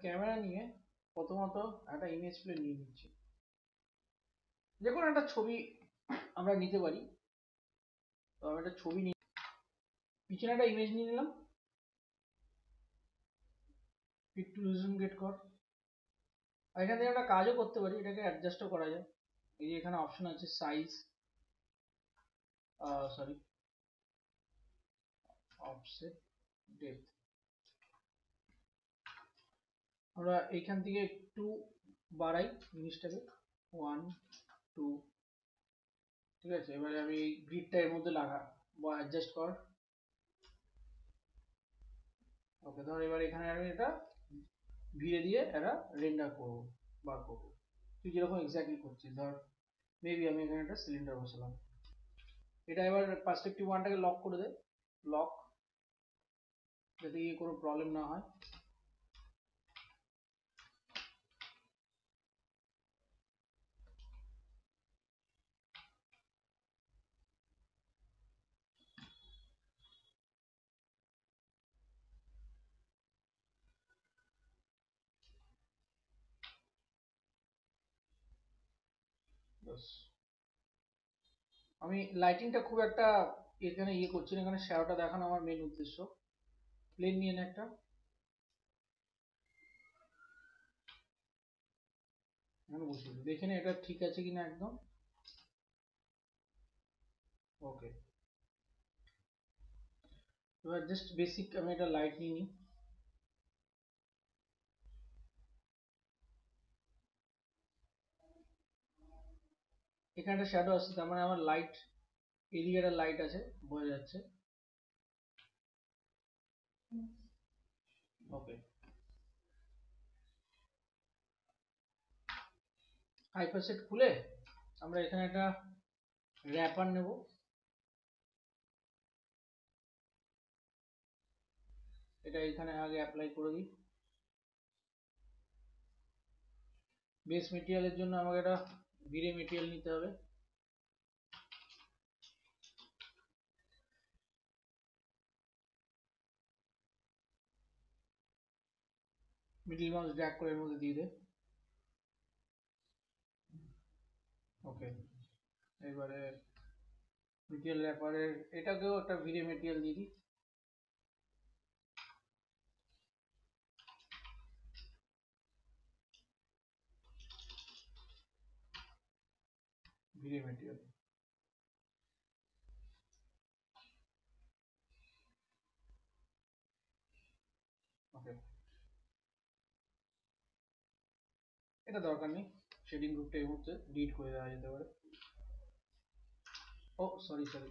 Camera নিয়ে প্রথমত একটা ইমেজ প্লেন নিয়ে নিচ্ছি। যে কোনো একটা ছবি আমরা নিতে পারি। তো আমি একটা ছবি নিই, পিছনে একটা ইমেজ নিয়ে নিলাম। পিক টু রিজন গেট কর। আর এখান থেকে একটা কাজও করতে পারি, এটাকে অ্যাডজাস্টও করা যায়। এই যে এখানে অপশন আছে সাইজ, সরি, অফসেট, ডেপথ। আমরা এইখান থেকে একটু বাড়াই জিনিসটাকে, 1 2। ঠিক আছে, এবারে আমি এই গ্রিডটা এর মধ্যে লাগা বা অ্যাডজাস্ট কর। ওকে, ধর এবার এখানে আমি এটা ভিড়ে দিয়ে এটা রেন্ডার করবো, বার করবো। তুই যেরকম এক্স্যাক্টলি করছিস, ধর মেবি আমি এখানে একটা সিলিন্ডার বসালাম। এটা এবার পার্সপেক্টিভ ওয়ানটাকে লক করে দে, লক, যাতে কি কোনো প্রবলেম না হয়। বাস, আমি লাইটিংটা খুব একটা এখানে করছি না, এখানে শ্যাওটা দেখানো আমার মেন উদ্দেশ্য। প্লেন নিয়ে নে একটা, এখানে বসিয়ে দিই, দেখে নে এটা ঠিক আছে কিনা একদম। ওকে, এবার জাস্ট বেসিক আমি একটা লাইট নিয়ে নিই। এখানে একটা শ্যাডো আসছে, তার মানে আমার লাইট, এদিকে একটা লাইট আছে, বোঝা যাচ্ছে। ওকে, হাইপারসেট খুলে আমরা এখানে একটা র্যাপার নেব। এটা এখানে আগে অ্যাপ্লাই করে দিই। বেস মেটেরিয়ালের জন্য আমাকে একটা ভিরে মেটেরিয়াল নিতে হবে। মিডল মাউস ড্র্যাগ করে এর মধ্যে দিয়ে দে। ওকে, এবারে মেটেরিয়াল র্যাপারের এটাকেও একটা ভিরে মেটেরিয়াল দিয়ে দিই। ভিরে মেটেরিয়াল, ওকে, এটা দরকার নেই, শেডিং গ্রুপটা এই মুহূর্তে ডিলিট করে দেওয়া যেতে পারে। ও সরি সরি,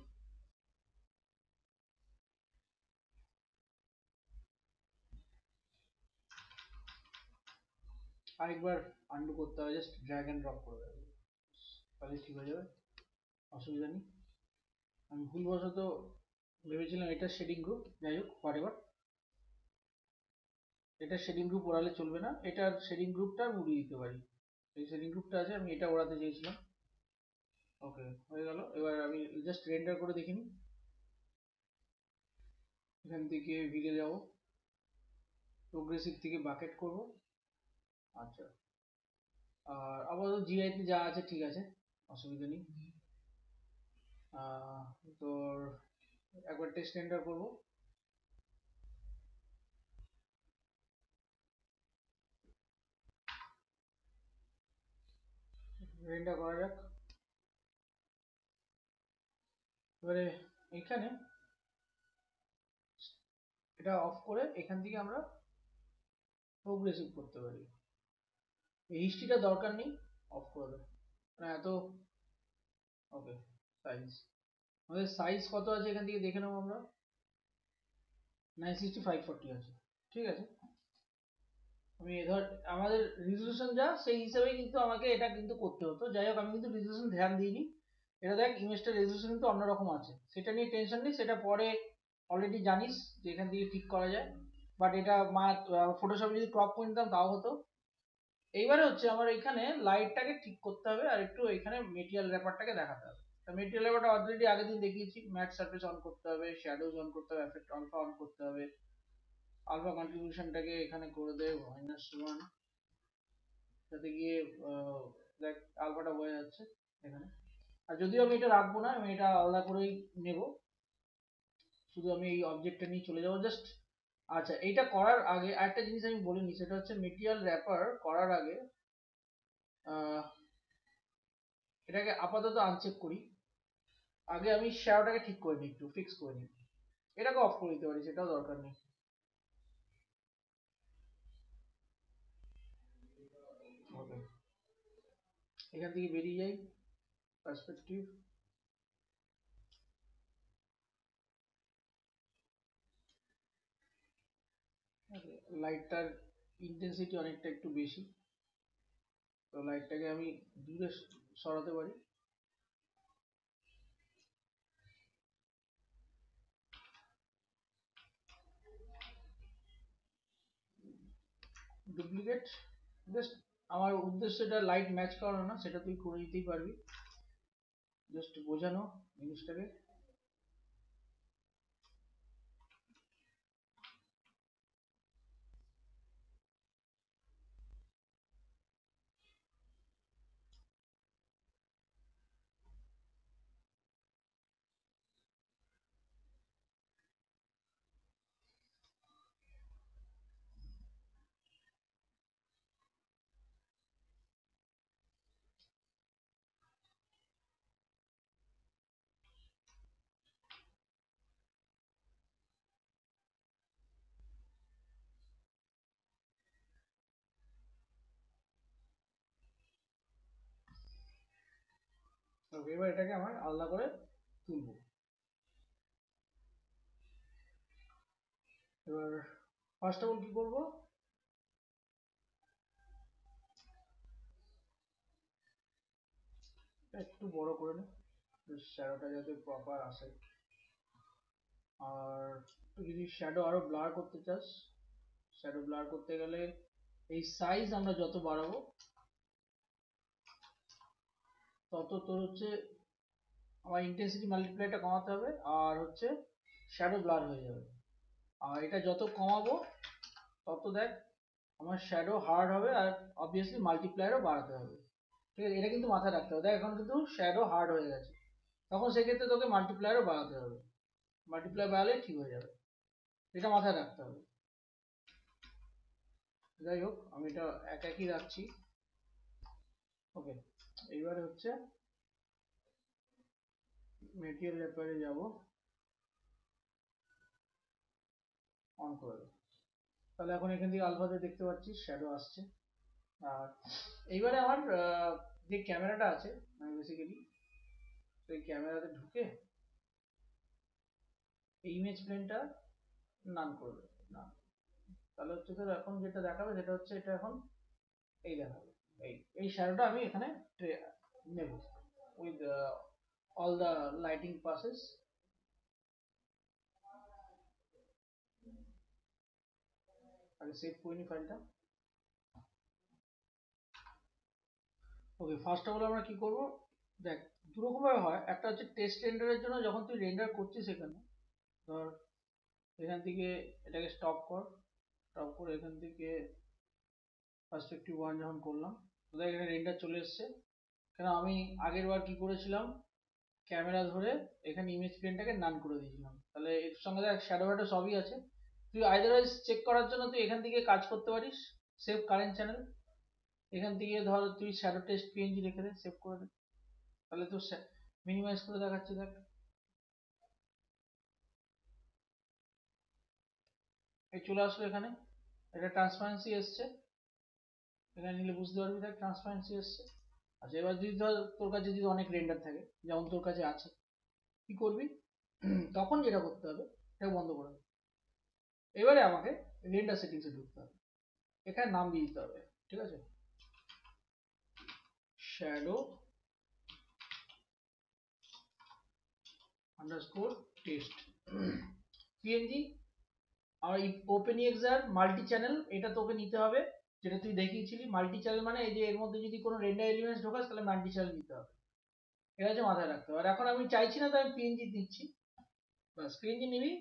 আরেকবার আন্ডু করতে হবে, জাস্ট ড্র্যাগ এন্ড ড্রপ করে দেবে, তাহলে ঠিক হয়ে যাবে, অসুবিধা নেই। আমি ভুলবশত ভেবেছিলাম এটা শেডিং গ্রুপ, যাই হোক হোয়াটএভার। এটা শেডিং গ্রুপ ওড়ালে চলবে না, এটার শেডিং গ্রুপটা আমি উড়িয়ে দিতে পারি। এই শেডিং গ্রুপটা আছে, আমি এটা ওড়াতে চেয়েছিলাম। ওকে, হয়ে গেল। এবার আমি জাস্ট রেন্ডার করে দেখিনি। এখান থেকে ভিড়ে যাব, প্রোগ্রেসিভ থেকে বাকেট করব। আচ্ছা, আর আপাতত জিআইতে যা আছে ঠিক আছে, অসুবিধা নেই। তোর একবার টেস্ট রেন্ডার করবো। রেন্ডার করা যাক। এবারে এখানে এটা অফ করে এখান থেকে আমরা প্রোগ্রেসিভ করতে পারি। এই হিস্ট্রিটা দরকার নেই, অফ করে দেবো না এত। ওকে, সাইজ, আমাদের সাইজ কত আছে এখান থেকে দেখে নেবো আমরা। 960 x 540 আছে, ঠিক আছে। আমি ধর আমাদের রিজলিউশন যা সেই হিসাবে কিন্তু আমাকে এটা কিন্তু করতে হতো, যাই হোক আমি কিন্তু রিজলিউশন ধ্যান দিইনি। এটা দেখ ইমেজটা রেজলিউশন কিন্তু অন্যরকম আছে, সেটা নিয়ে টেনশন নেই, সেটা পরে অলরেডি জানিস যে এখান থেকে ঠিক করা যায়। বাট এটা ফটোশপে যদি ক্রপ করে নিতাম তাও হতো। এইবারে হচ্ছে আমার এখানে লাইটটাকে ঠিক করতে হবে, আর একটু এখানে মেটেরিয়াল ব্যাপারটাকে দেখাতে হবে। মেটেরিয়াল ব্যাপারটা অলরেডি আগের দিন দেখিয়েছি, ম্যাট সারফেস অন করতে হবে, শ্যাডোজ অন করতে হবে, এফেক্ট আলফা অন করতে হবে, আলফা কন্ট্রিবিউশনটাকে এখানে করে দেয় -1, যাতে গিয়ে দেখ আলফাটা বোঝা যাচ্ছে এখানে। আর যদিও আমি এটা রাখবো না, আমি এটা আলাদা করেই নেব, শুধু আমি এই অবজেক্টটা নিয়ে চলে যাবো জাস্ট। আচ্ছা, এইটা করার আগে আরেকটা জিনিস আমি বলে নিই, সেটা হচ্ছে মেটেরিয়াল র্যাপার করার আগে এটাকে আপাতত আনচেক করি। আগে আমি শ্যাডোটাকে ঠিক করে নিই, একটু ফিক্স করে নিই। এটাকে অফ করে দিতে পারি, সেটাও দরকার নেই। ওকে, এখান থেকে বেরিয়ে যাই, পার্সপেক্টিভ। লাইটটার ইন্টেন্সিটি অনেকটা একটু বেশি, তো লাইটটাকে আমি দূরে সরাতে পারি। ডুপ্লিকেট, জাস্ট আমার উদ্দেশ্যটা লাইট ম্যাচ করানো না, সেটা তুই করে দিতেই পারবি, জাস্ট বোঝানো জিনিসটাকে। ওকে, এবার এটাকে আমার আলাদা করে তুলবো। এবার ফার্স্ট অফ অল কি করবো, একটু বড় করে নে, শ্যাডোটা যাতে প্রপার আসে। আর তুই যদি শ্যাডো আরো ব্লার করতে চাস, শ্যাডো ব্লার করতে গেলে এই সাইজ আমরা যত বাড়াবো তত তোর হচ্ছে আমার ইন্টেন্সিটি মাল্টিপ্লাইটা কমাতে হবে, আর হচ্ছে শ্যাডো ব্লার হয়ে যাবে। আর এটা যত কমাবো তত দেখ আমার শ্যাডো হার্ড হবে, আর অবভিয়াসলি মাল্টিপ্লায়ারও বাড়াতে হবে। ঠিক আছে, এটা কিন্তু মাথায় রাখতে হবে। দেখ এখন কিন্তু শ্যাডো হার্ড হয়ে গেছে, তখন সেক্ষেত্রে তোকে মাল্টিপ্লায়ারও বাড়াতে হবে, মাল্টিপ্লায়ার বাড়ালে ঠিক হয়ে যাবে, এটা মাথায় রাখতে হবে। যাই হোক, আমি এটা একই রাখছি। ওকে, এইবারে হচ্ছে মেটেরিয়াল র্যাপারে যাব, অন করে দেবো। তাহলে এখন এখান থেকে আলফাতে দেখতে পাচ্ছি শ্যাডো আসছে। আর এইবারে আমার যে ক্যামেরাটা আছে, আমি বেসিক্যালি সেই ক্যামেরাতে ঢুকে এই ইমেজ প্লেনটা নান করে দেবো, না তাহলে হচ্ছে তোর এখন যেটা দেখাবে সেটা হচ্ছে এটা এখন এই দেখাবে, এই শ্যাডোটা আমি এখানে নেব with all the lighting passes. আগে সেভ করে নি ফাইলটা। ওকে, ফার্স্ট অফ অল আমরা কি করব, দেখ দুরকম ভাবে হয়। একটা হচ্ছে টেস্ট রেন্ডারের জন্য, যখন তুই রেন্ডার করছিস এখানে, ধর এখান থেকে এটাকে স্টপ কর, স্টপ করে এখান থেকে পার্সপেক্টিভ 1 যখন করলাম, তো দেখ এখানে রেন্ডার চলে এসছে। কেন আমি আগের বার কি করেছিলাম, ক্যামেরা ধরে এখানে ইমেজ প্লেনটাকে নান করে দিয়েছিলাম, তাহলে এর সঙ্গে দেখ শ্যাডো ফ্যাডো সবই আছে। তুই আইদারওয়াইজ চেক করার জন্য তুই এখান থেকে কাজ করতে পারিস, সেভ কারেন্ট চ্যানেল, এখান থেকে ধর তুই শ্যাডো টেস্ট পিএনজি রেখে দে, সেভ করে দে, তাহলে তো মিনিমাইজ করে দেখাচ্ছি। দেখ এই চলে আসলো এখানে, এটা ট্রান্সপারেন্সি এসছে, এখানে নিলে বুঝতে পারবি, দেখ ট্রান্সপারেন্সি এসছে। আচ্ছা, এবার যদি ধর তোর কাছে যদি অনেক রেন্ডার থাকে, যেমন তোর কাছে আছে, কি করবি, তখন যেটা করতে হবে এটা বন্ধ করে দেবে। এবারে আমাকে রেন্ডার সেটিংসে ঢুকতে হবে, এখানে নাম দিয়ে দিতে হবে, ঠিক আছে, শ্যাডো আন্ডারস্কোর টেস্ট পিএনজি। আর ওপেন এক্সার মাল্টি চ্যানেল, এটা তোকে নিতে হবে, যেটা তুই দেখিয়েছিলি মাল্টি চ্যানেল, মানে এই যে এর মধ্যে যদি কোনো রেন্ডার এলিমেন্টস ঢোকাস তাহলে মাল্টি চ্যানেল নিতে হবে, এটা হচ্ছে মাথায় রাখতে হবে। আর এখন আমি চাইছি না, তো আমি পিএনজি দিচ্ছি, স্ক্রিন যে নিবি,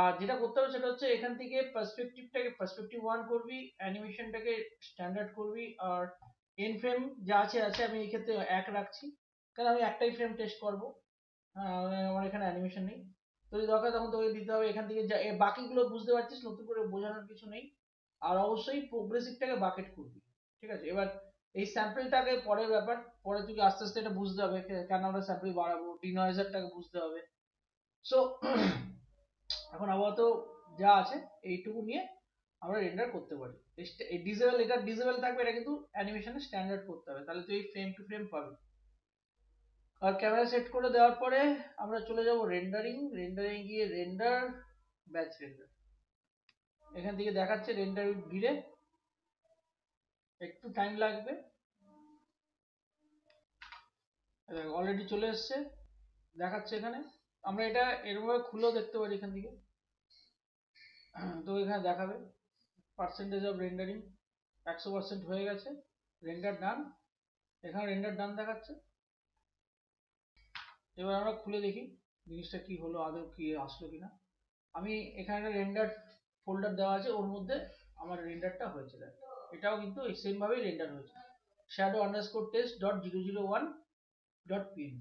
আর যেটা করতে হবে সেটা হচ্ছে এখান থেকে পার্সপেক্টিভ 1 করবি, অ্যানিমেশনটাকে স্ট্যান্ডার্ড করবি, আর এন ফ্রেম যা আছে আছে, আমি এই ক্ষেত্রে 1 রাখছি কারণ আমি একটাই ফ্রেম টেস্ট করব। আমার এখানে অ্যানিমেশন নেই, তো যদি দরকার তখন তোকে দিতে হবে। এখান থেকে যা বাকিগুলো বুঝতে পারছিস, নতুন করে বোঝানোর কিছু নেই। আর অবশ্যই প্রোগ্রেসিভটাকে বাকেট করবি, ঠিক আছে? এবার এই স্যাম্পলটাকে পরের ব্যাপার, পরে তুই আস্তে আস্তে এটা বুঝতে হবে কেন আমরা স্যাম্পল বাড়াবো, ডিনয়েজারটাকে বুঝতে হবে। সো এখন আপাতত যা আছে এইটুকু নিয়ে আমরা রেন্ডার করতে পারি। এই ডিসেবল, এটা ডিসেবল থাকবে, এটা কিন্তু অ্যানিমেশনে স্ট্যান্ডার্ড করতে হবে, তাহলে তুই ফ্রেম টু ফ্রেম পাবি। আর ক্যামেরা সেট করে দেওয়ার পরে আমরা চলে যাব রেন্ডারিং গিয়ে রেন্ডার, ব্যাচ রেন্ডার। এখান থেকে দেখাচ্ছে রেন্ডার উইথ ভিড়ে, একটু টাইম লাগবে। অলরেডি চলে এসছে, দেখাচ্ছে এখানে। আমরা এটা এরভাবে খুলেও দেখতে পারি এখান থেকে। তো এখানে দেখাবে পার্সেন্টেজ অফ রেন্ডারিং 100% হয়ে গেছে, রেন্ডার ডান। এখানে রেন্ডার ডান দেখাচ্ছে। এবার আমরা খুলে দেখি জিনিসটা কি হলো, আদৌ কি আসলো কিনা। আমি এখানে একটা রেন্ডার ফোল্ডার দেওয়া আছে, ওর মধ্যে আমার রেন্ডারটা হয়েছে, দেখ এটাও কিন্তু সেম ভাবেই রেন্ডার হয়েছে, shadow_test.001.png।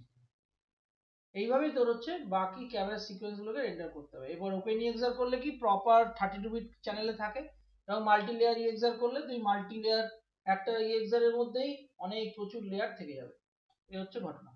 এইভাবেই তোর হচ্ছে বাকি ক্যামেরা সিকোয়েন্স গুলোকে রেন্ডার করতে হবে। এবার ওপেন ইএক্সআর করলে কি প্রপার 32 বিট চ্যানেলে থাকে, এবং মাল্টি লেয়ার ইএক্সআর করলে তুই মাল্টি লেয়ার একটা ইএক্সআর এর মধ্যেই অনেক প্রচুর লেয়ার থেকে যাবে। এই হচ্ছে ঘটনা।